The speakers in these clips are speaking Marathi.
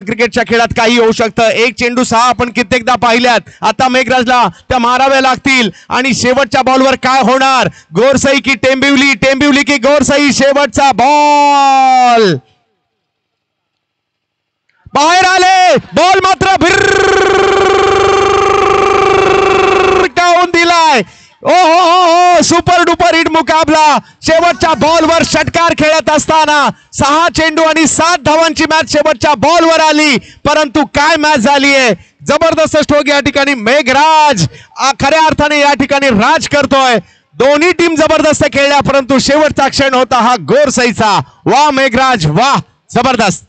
क्रिकेटच्या खेळात काही होऊ शकतं. एक चेंडू 6 आपण कित्येकदा पाहिल्यात. आता मेघराजला त्या माराव्या लागतील आणि शेवटच्या बॉलवर काय होणार? गोरसई की टेंबिवली, टेंबिवली की गोरसई? शेवटचा बॉल बाहेर आले. बॉल मात्र भिरकावून दिलाय. ओ हो, सुपर डुपर हिट मुकाबला. शेवटच्या बॉलवर षटकार खेळत असताना 6 चेंडू आणि 7 धावांची मॅच शेवटच्या बॉलवर आली. परंतु काय मॅच झाली आहे. जबरदस्त स्ट्रोक या ठिकाणी मेघराज खऱ्या अर्थाने या ठिकाणी राज करतोय. दोन्ही टीम जबरदस्त खेळल्या परंतु शेवटचा क्षण होता हा गोरसईचा. वा मेघराज वा, जबरदस्त.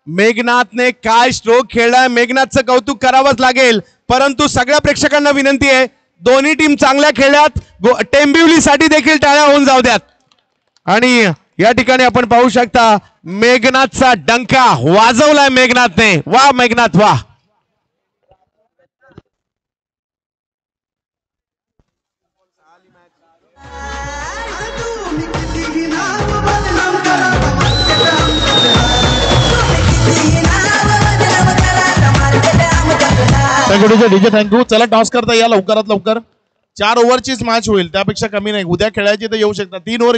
मेघनाथने काय स्ट्रोक खेळलाय. मेघनाथचं कौतुक करावंच लागेल. परंतु सगळ्या प्रेक्षकांना विनंती आहे, दोन्ही टीम चांगल्या खेळल्यात. टेंबिवलीसाठी देखील टाळ्या होऊन जाऊ द्यात. आणि या ठिकाणी आपण पाहू शकता मेघनाथचा डंका वाजवलाय मेघनाथने. वा मेघनाथ वा. DJ thank you. चला टॉस करता या लवकरात लवकर. 4 ओव्हरचीच मॅच होईल, त्यापेक्षा कमी नाही. उद्या खेळायची तर येऊ शकता. 3 ओव्हर